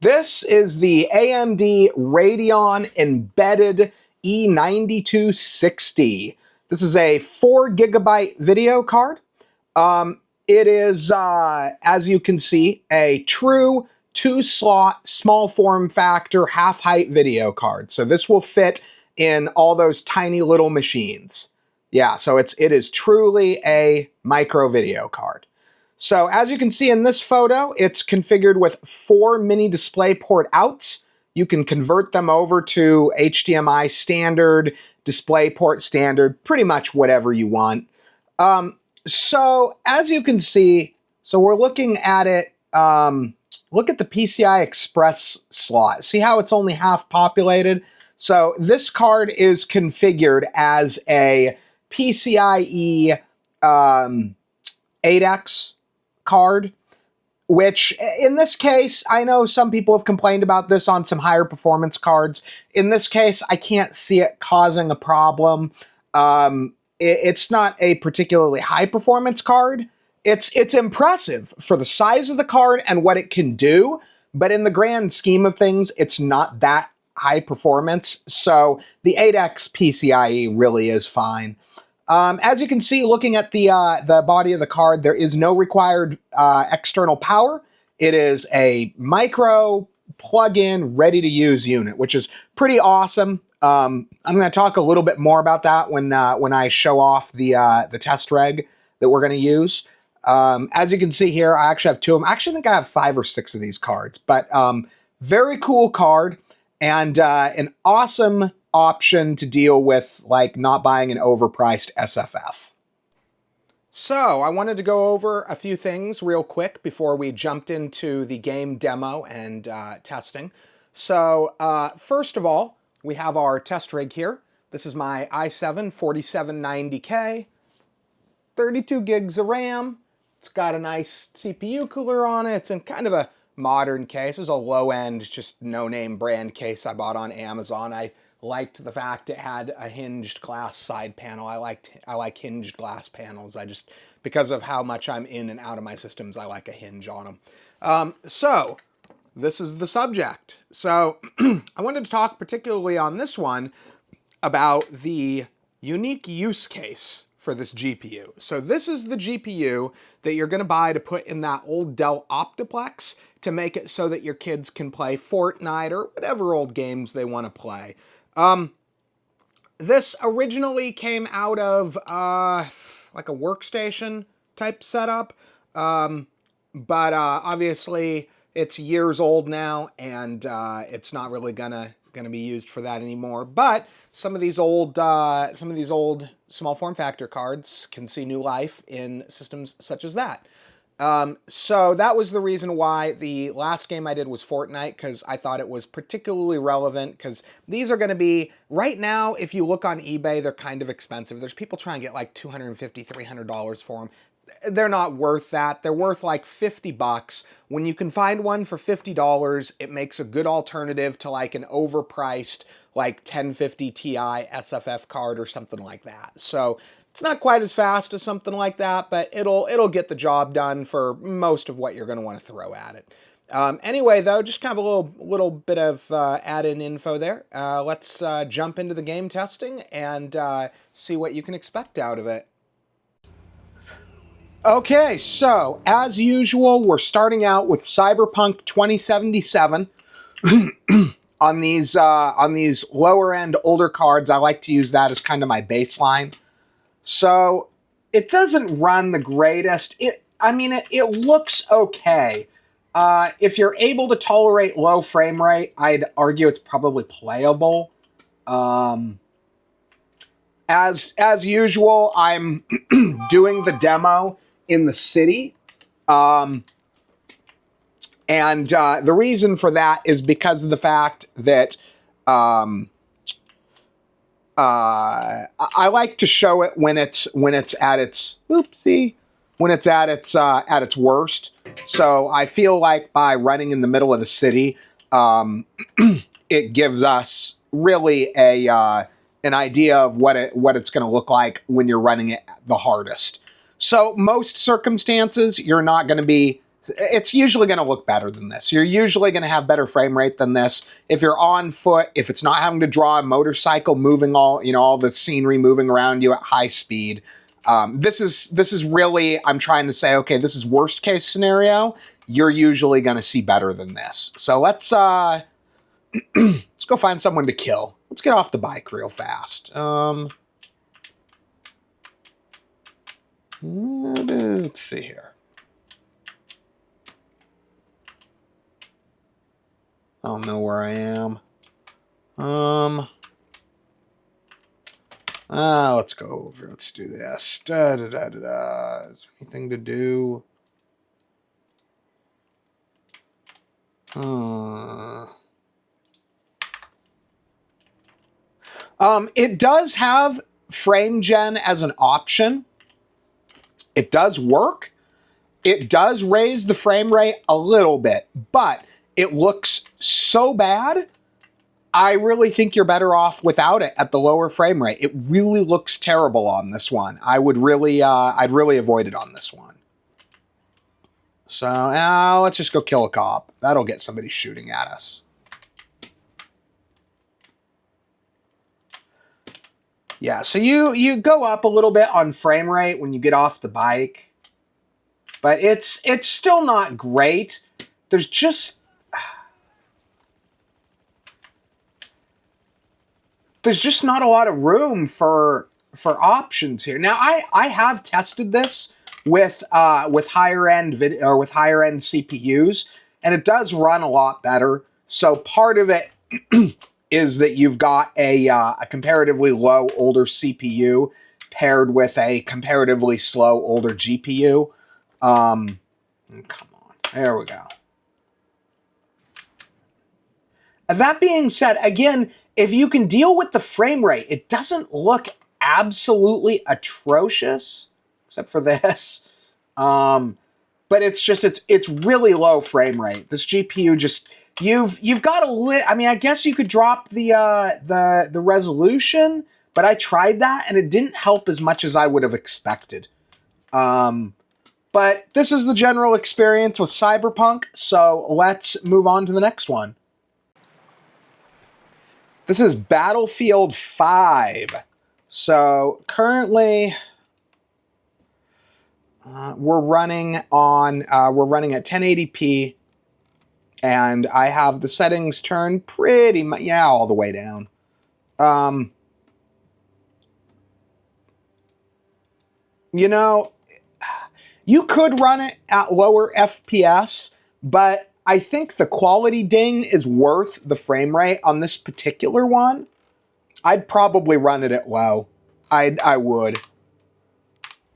This is the AMD Radeon embedded E9260. This is a 4 GB video card. It is, as you can see, a true 2-slot, small form factor, half-height video card. So this will fit in all those tiny little machines. Yeah, so it is truly a micro video card. So as you can see in this photo, it's configured with 4 mini DisplayPort outs. You can convert them over to HDMI standard, DisplayPort standard, pretty much whatever you want. So as you can see, so we're looking at it, look at the PCI Express slot. See how it's only half populated? So this card is configured as a PCIe 8X card, which in this case, I know some people have complained about this on some higher performance cards. In this case, I can't see it causing a problem. It's not a particularly high performance card. It's impressive for the size of the card and what it can do, but in the grand scheme of things, it's not that high performance. So the 8X PCIe really is fine. As you can see, looking at the body of the card, there is no required external power. It is a micro plug-in, ready-to-use unit, which is pretty awesome. I'm going to talk a little bit more about that when I show off the test reg that we're going to use. As you can see here, I actually have 2 of them. I actually think I have 5 or 6 of these cards, but very cool card and an awesome option to deal with, like, not buying an overpriced SFF. So I wanted to go over a few things real quick before we jumped into the game demo and testing. So first of all, we have our test rig here. This is my i7-4790K, 32 gigs of RAM. It's got a nice CPU cooler on it. It's in kind of a modern case. It was a low-end, just no-name brand case I bought on Amazon. I liked the fact it had a hinged glass side panel. I like hinged glass panels. Because of how much I'm in and out of my systems, I like a hinge on them. So this is the subject. So I wanted to talk particularly on this one about the unique use case for this GPU. So this is the GPU that you're going to buy to put in that old Dell Optiplex to make it so that your kids can play Fortnite or whatever old games they want to play. This originally came out of like a workstation type setup, but obviously it's years old now, and it's not really gonna be used for that anymore. But some of these old small form factor cards can see new life in systems such as that. So that was the reason why the last game I did was Fortnite, because I thought it was particularly relevant, because these are going to be, right now, if you look on eBay, they're kind of expensive. There's people trying to get like $250, $300 for them. They're not worth that. They're worth like 50 bucks. When you can find one for $50, it makes a good alternative to like an overpriced like 1050 Ti SFF card or something like that. So it's not quite as fast as something like that, but it'll get the job done for most of what you're going to want to throw at it. Anyway, though, just kind of a little bit of add-in info there. Let's jump into the game testing and see what you can expect out of it. Okay, so as usual, we're starting out with Cyberpunk 2077. On these lower-end older cards, I like to use that as kind of my baseline. So it doesn't run the greatest. It looks okay. If you're able to tolerate low frame rate, I'd argue it's probably playable. As usual, I'm doing the demo in the city. And the reason for that is because of the fact that I like to show it when it's at its at its worst. So I feel like by running in the middle of the city, it gives us really an idea of what it's going to look like when you're running it the hardest. So most circumstances, you're not going to be It's usually going to look better than this. You're usually going to have better frame rate than this. If you're on foot, if it's not having to draw a motorcycle moving all the scenery moving around you at high speed. This is really, I'm trying to say, okay, this is worst case scenario. You're usually going to see better than this. So let's let's go find someone to kill. Let's get off the bike real fast. Let's see here. I don't know where I am. Let's go over. Let's do this. Is there anything to do? It does have frame gen as an option. It does work. It does raise the frame rate a little bit, but it looks so bad. I really think you're better off without it at the lower frame rate. It really looks terrible on this one. I'd really avoid it on this one. So let's just go kill a cop. That'll get somebody shooting at us. Yeah, so you go up a little bit on frame rate when you get off the bike, but it's still not great. There's just not a lot of room for options here. Now I have tested this with higher end CPUs, and it does run a lot better. So part of it is that you've got a comparatively low older CPU paired with a comparatively slow older GPU. Come on, there we go. That being said, again, if you can deal with the frame rate, it doesn't look absolutely atrocious, except for this. But it's really low frame rate. This GPU just you've got I mean, I guess you could drop the resolution, but I tried that and it didn't help as much as I would have expected. But this is the general experience with Cyberpunk, so let's move on to the next one. This is Battlefield 5. So currently, we're running at 1080p, and I have the settings turned pretty much, all the way down. You know, you could run it at lower FPS, but I think the quality ding is worth the frame rate on this particular one. I'd probably run it at low. I would.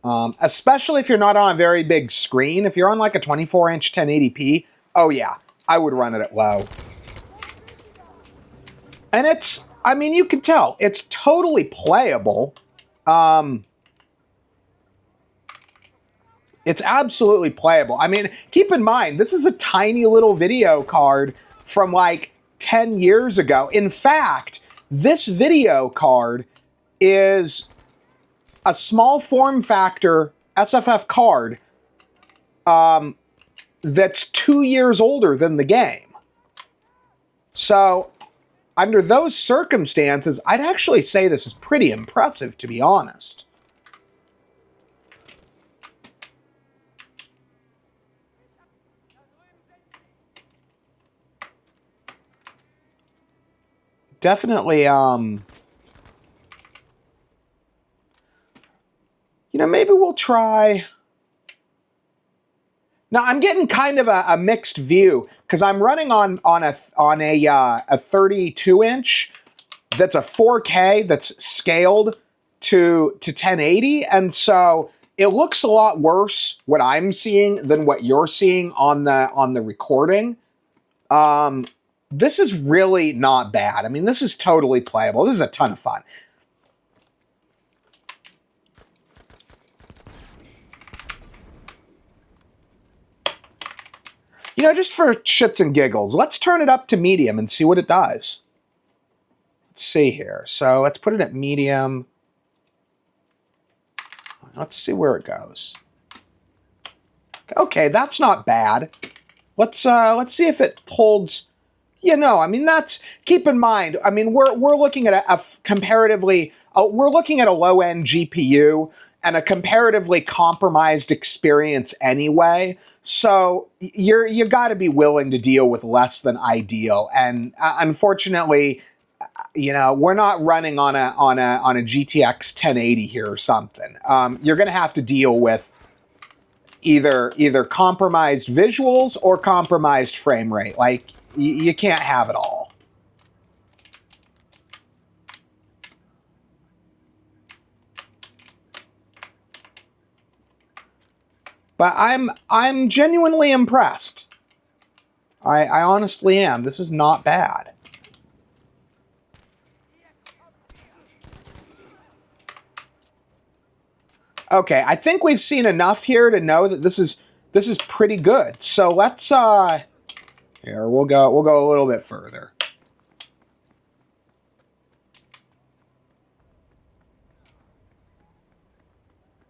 Especially if you're not on a very big screen. If you're on like a 24-inch 1080p, oh yeah, I would run it at low. And I mean, you can tell, it's totally playable. It's absolutely playable. I mean, keep in mind, this is a tiny little video card from like 10 years ago. In fact, this video card is a small form factor SFF card that's 2 years older than the game. So, under those circumstances, I'd actually say this is pretty impressive, to be honest. Definitely, you know, maybe we'll try. Now, I'm getting kind of a mixed view because I'm running on a 32-inch that's a 4K that's scaled to 1080, and so it looks a lot worse what I'm seeing than what you're seeing on the recording. This is really not bad. I mean, this is totally playable. This is a ton of fun. You know, just for shits and giggles, let's turn it up to medium and see what it does. Let's see here. So let's put it at medium. Let's see where it goes. Okay, that's not bad. Let's see if it holds. You know, I mean, that's, keep in mind, I mean, we're looking at a comparatively, we're looking at a low-end GPU and a comparatively compromised experience anyway. So you got to be willing to deal with less than ideal. And unfortunately, you know, we're not running on a GTX 1080 here or something. You're going to have to deal with either compromised visuals or compromised frame rate. Like, you can't have it all. But I'm genuinely impressed. I honestly am. This is not bad. Okay, I think we've seen enough here to know that this is pretty good. So let's here we'll go a little bit further.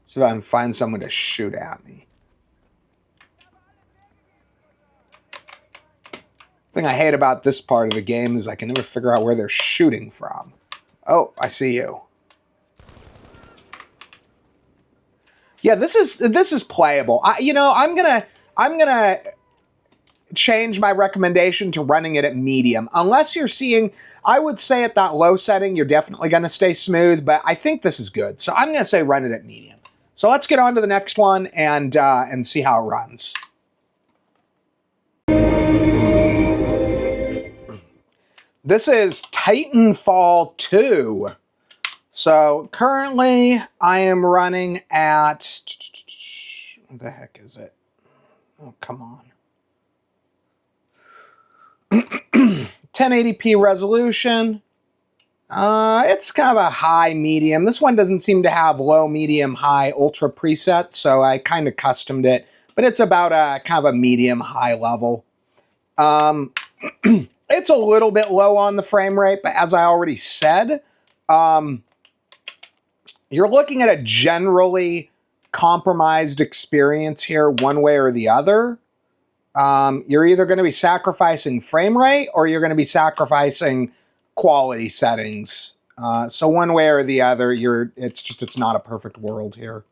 See if I can find someone to shoot at me. The thing I hate about this part of the game is I can never figure out where they're shooting from. Oh, I see you. Yeah, this is playable. You know, I'm gonna change my recommendation to running it at medium. Unless you're seeing, I would say at that low setting, you're definitely gonna stay smooth, but I think this is good. So I'm gonna say run it at medium. So let's get on to the next one and see how it runs. This is Titanfall II. So currently I am running at, what the heck is it? Oh, come on. 1080p resolution. It's kind of a high medium. This one doesn't seem to have low, medium, high, ultra presets, so I kind of customed it. But it's about a kind of a medium high level. It's a little bit low on the frame rate, but as I already said, you're looking at a generally compromised experience here one way or the other. You're either going to be sacrificing frame rate or you're going to be sacrificing quality settings. So one way or the other, it's not a perfect world here.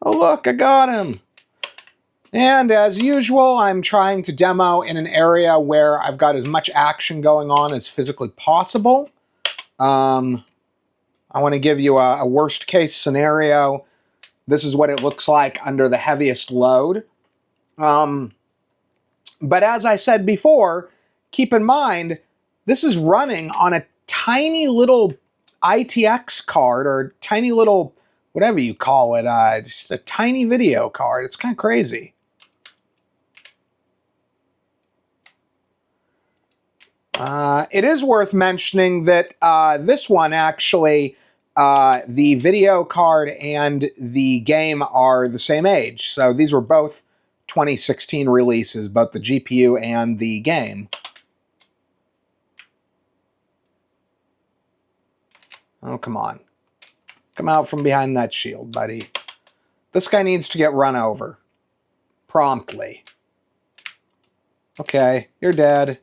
Oh, look, I got him. And as usual, I'm trying to demo in an area where I've got as much action going on as physically possible. I want to give you a worst case scenario. This is what it looks like under the heaviest load. But as I said before, keep in mind, this is running on a tiny little ITX card or tiny little, whatever you call it, just a tiny video card. It's kind of crazy. It is worth mentioning that this one actually, the video card and the game are the same age. So these were both 2016 releases, both the GPU and the game. Oh, come on. Come out from behind that shield, buddy. This guy needs to get run over. Promptly. Okay, you're dead.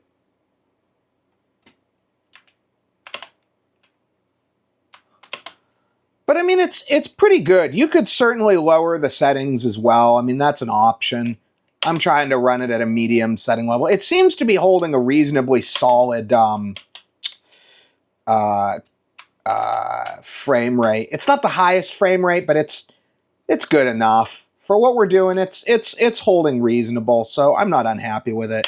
But I mean, it's pretty good. You could certainly lower the settings as well. I mean, that's an option. I'm trying to run it at a medium setting level. It seems to be holding a reasonably solid frame rate. It's not the highest frame rate, but it's good enough for what we're doing. It's holding reasonable, so I'm not unhappy with it.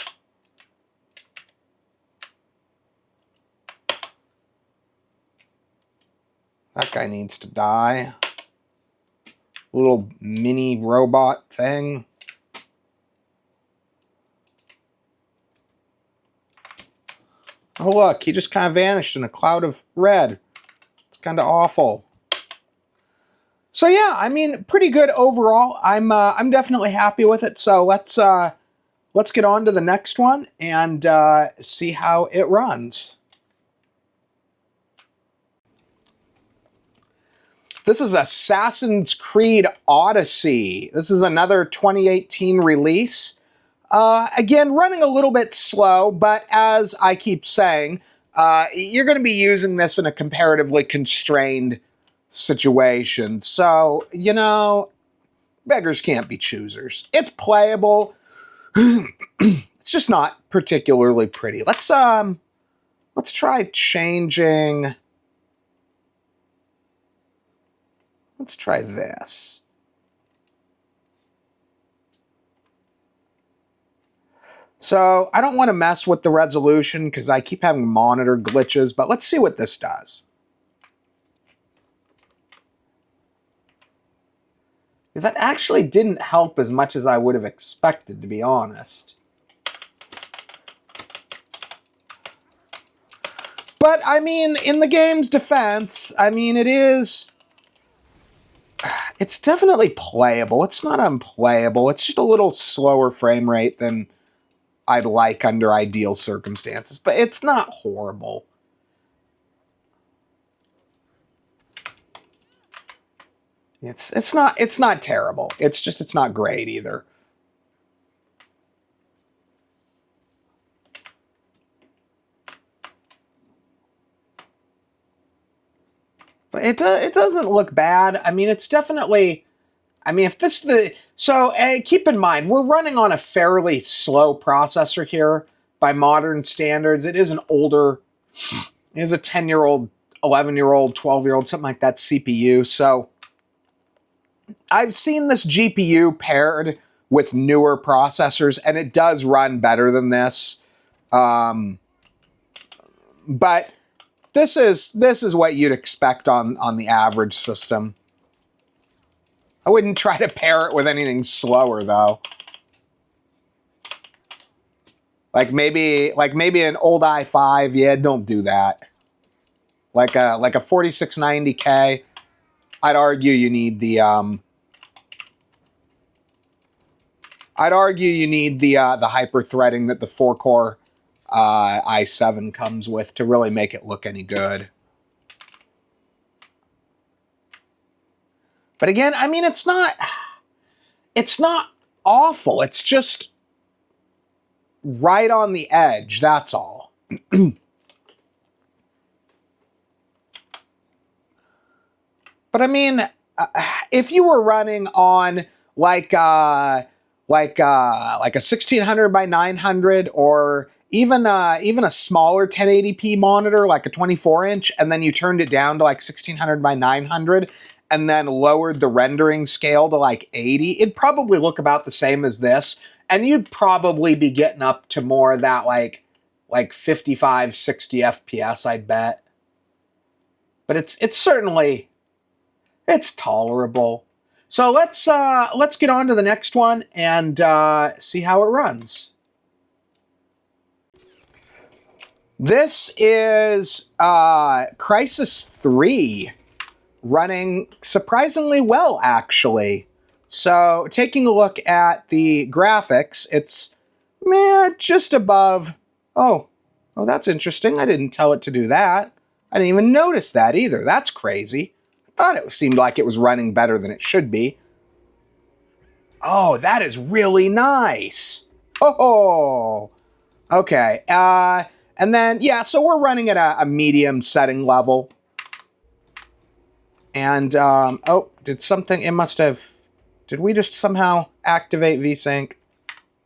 That guy needs to die. Little mini robot thing. Oh look, he just kind of vanished in a cloud of red. It's kind of awful. So yeah, I mean, pretty good overall. I'm definitely happy with it. So let's let's get on to the next one and see how it runs. This is Assassin's Creed Odyssey. This is another 2018 release. Again, running a little bit slow, but as I keep saying, you're going to be using this in a comparatively constrained situation. So, you know, beggars can't be choosers. It's playable. It's just not particularly pretty. Let's try changing. Let's try this. So I don't want to mess with the resolution because I keep having monitor glitches, but let's see what this does. That actually didn't help as much as I would have expected, to be honest. But, I mean, in the game's defense, I mean, it's definitely playable. It's not unplayable. It's just a little slower frame rate than I'd like under ideal circumstances, but it's not horrible. It's not terrible. It's just it's not great either. But it doesn't look bad. I mean, it's definitely. I mean, if this is the so keep in mind we're running on a fairly slow processor here by modern standards. It is an older. It is a 10-year-old, 11-year-old, 12-year-old, something like that CPU. So I've seen this GPU paired with newer processors, and it does run better than this. But this is what you'd expect on the average system. I wouldn't try to pair it with anything slower though. Like maybe an old i5, yeah, don't do that. Like a 4690K, I'd argue you need the hyper threading that the 4-core i7 comes with to really make it look any good. But again, I mean, it's not awful. It's just right on the edge. That's all. But I mean, if you were running on like a 1600 by 900 or even a smaller 1080p monitor like a 24-inch, and then you turned it down to like 1600 by 900 and then lowered the rendering scale to like 80, it'd probably look about the same as this, and you'd probably be getting up to more of that like 55, 60 FPS, I'd bet. But it's certainly tolerable. So let's get on to the next one and see how it runs. This is Crysis 3 running surprisingly well, actually. So taking a look at the graphics, it's just above. Oh, that's interesting. I didn't tell it to do that. I didn't even notice that either. That's crazy. I thought it seemed like it was running better than it should be. Oh, that is really nice. Oh, okay. And then, yeah, so we're running at a medium setting level. And, oh, did we just somehow activate VSync?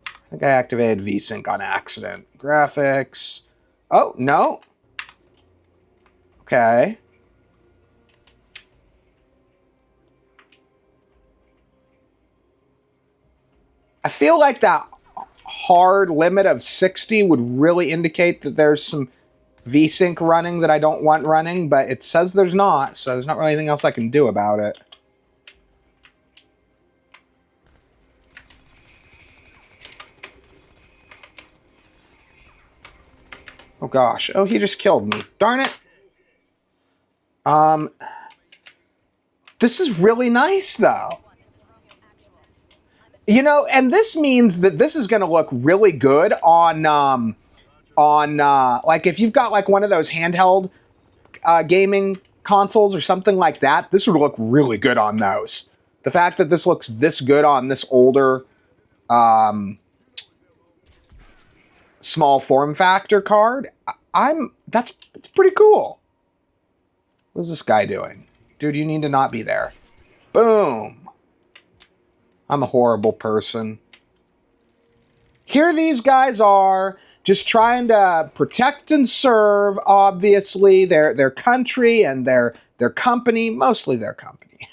I think I activated VSync on accident. Graphics. Oh, no. Okay. I feel like that hard limit of 60 would really indicate that there's some VSync running that I don't want running, but it says there's not, so there's not really anything else I can do about it. Oh gosh. Oh, he just killed me. Darn it. This is really nice though. You know, and this means that this is going to look really good on like if you've got like one of those handheld gaming consoles or something like that. This would look really good on those. The fact that this looks this good on this older small form factor card, that's pretty cool. What's this guy doing? Dude, you need to not be there. Boom. I'm a horrible person. Here these guys are, just trying to protect and serve, obviously, their country and their company, mostly their company.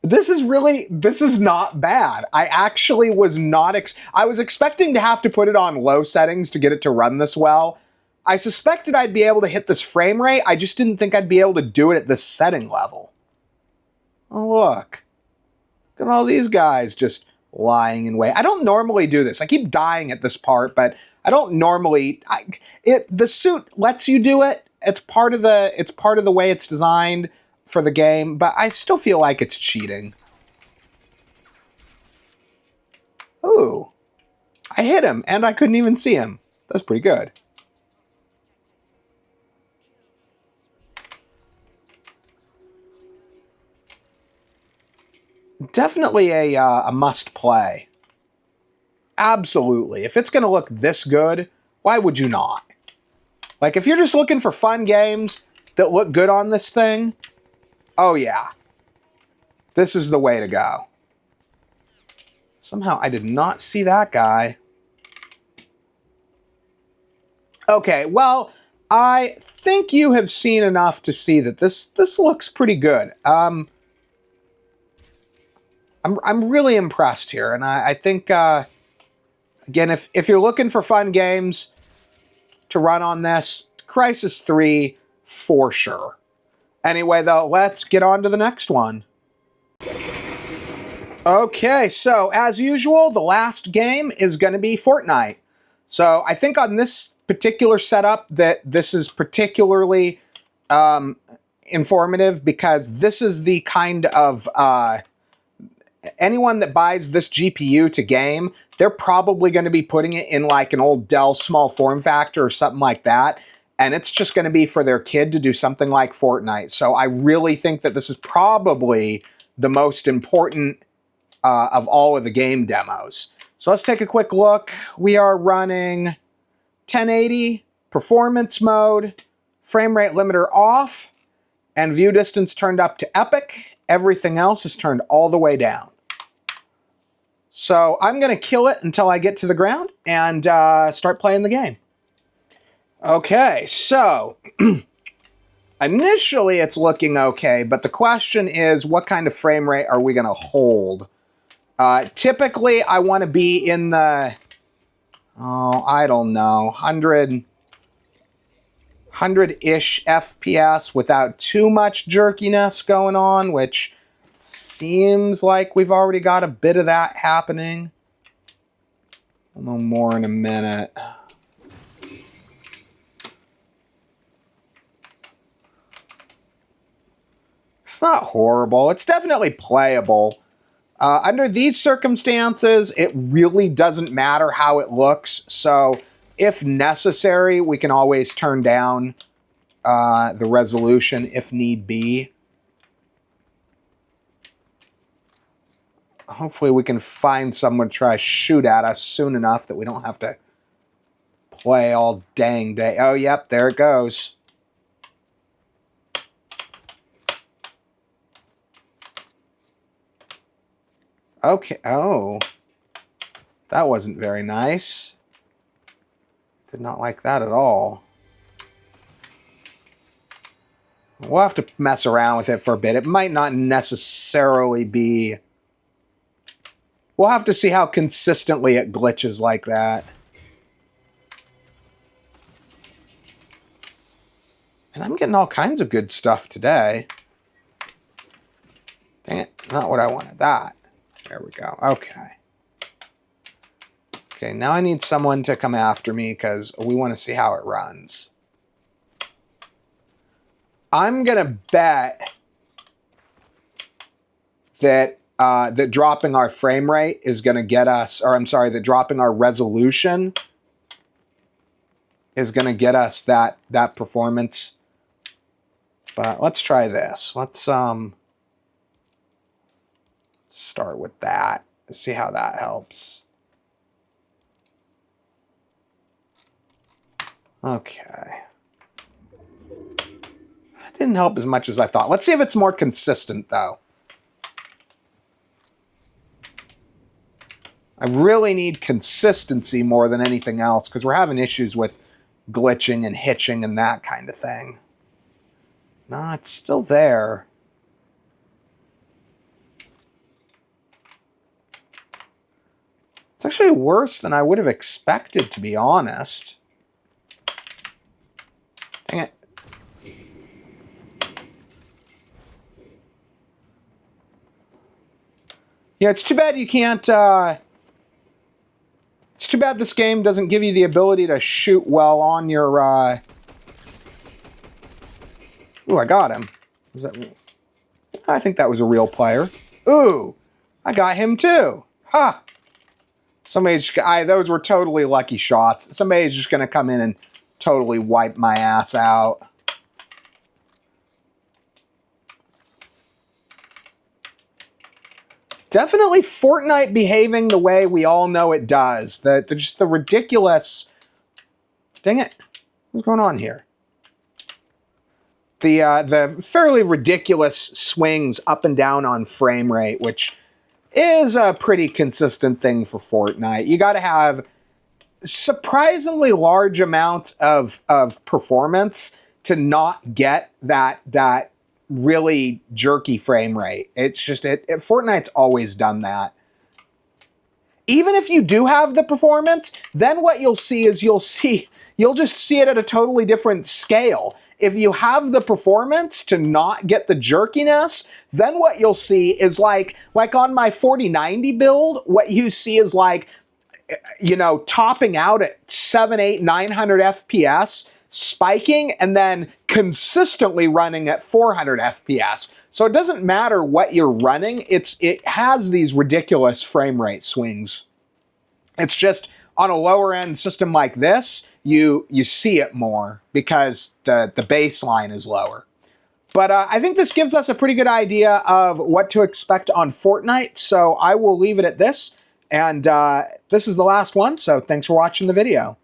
This is not bad. I actually was not, I was expecting to have to put it on low settings to get it to run this well. I suspected I'd be able to hit this frame rate. I just didn't think I'd be able to do it at this setting level. Oh, look. Look at all these guys just lying in wait. I don't normally do this. I keep dying at this part, but I don't normally. The suit lets you do it. It's part of the way it's designed for the game, but I still feel like it's cheating. Ooh. I hit him and I couldn't even see him. That's pretty good. Definitely a must play. Absolutely. If it's going to look this good, why would you not? Like, if you're just looking for fun games that look good on this thing, oh yeah. This is the way to go. Somehow I did not see that guy. Okay, well, I think you have seen enough to see that this looks pretty good. I'm really impressed here, and I think, again, if you're looking for fun games to run on this, Crysis 3, for sure. Anyway, though, let's get on to the next one. Okay, so, as usual, the last game is going to be Fortnite. So, I think on this particular setup that this is particularly informative because this is the kind of... anyone that buys this GPU to game, they're probably going to be putting it in like an old Dell small form factor or something like that. And it's just going to be for their kid to do something like Fortnite. So I really think that this is probably the most important of all of the game demos. So let's take a quick look. We are running 1080, performance mode, frame rate limiter off, and view distance turned up to epic. Everything else is turned all the way down. So I'm going to kill it until I get to the ground and start playing the game. Okay, so initially it's looking okay, but the question is what kind of frame rate are we going to hold? Typically I want to be in the, I don't know, 100-ish FPS without too much jerkiness going on, which seems like we've already got a bit of that happening. A little more in a minute. It's not horrible. It's definitely playable. Under these circumstances, it really doesn't matter how it looks. So if necessary, we can always turn down the resolution if need be. Hopefully we can find someone to try to shoot at us soon enough that we don't have to play all dang day. Oh, yep, there it goes. Okay, oh. That wasn't very nice. Did not like that at all. We'll have to mess around with it for a bit. It might not necessarily be... We'll have to see how consistently it glitches like that. And I'm getting all kinds of good stuff today. Dang it, not what I wanted. That. There we go. Okay. Okay, now I need someone to come after me because we want to see how it runs. I'm going to bet that that dropping our frame rate is going to get us, or I'm sorry, that dropping our resolution is going to get us that performance. But let's try this. Let's start with that. Let's see how that helps. Okay. That didn't help as much as I thought. Let's see if it's more consistent, though. I really need consistency more than anything else, because we're having issues with glitching and hitching and that kind of thing. No, it's still there. It's actually worse than I would have expected, to be honest. Dang it. Yeah, it's too bad you can't... It's too bad this game doesn't give you the ability to shoot well on your... Ooh, I got him. Was that... I think that was a real player. Ooh, I got him too. Ha! Somebody's... those were totally lucky shots. Somebody's just going to come in and totally wipe my ass out. Definitely Fortnite behaving the way we all know it does. Just the ridiculous... Dang it. What's going on here? The fairly ridiculous swings up and down on frame rate, which is a pretty consistent thing for Fortnite. You got to have surprisingly large amounts of performance to not get that really jerky frame rate. It's just Fortnite's always done that. Even if you do have the performance, then what you'll see is you'll just see it at a totally different scale. If you have the performance to not get the jerkiness, then what you'll see is like on my 4090 build, what you see is like, you know, topping out at 700, 800, 900 FPS, spiking, and then consistently running at 400 FPS. So it doesn't matter what you're running, it has these ridiculous frame rate swings. It's just on a lower end system like this, you see it more because the baseline is lower. But I think this gives us a pretty good idea of what to expect on Fortnite, so I will leave it at this. And this is the last one, so thanks for watching the video.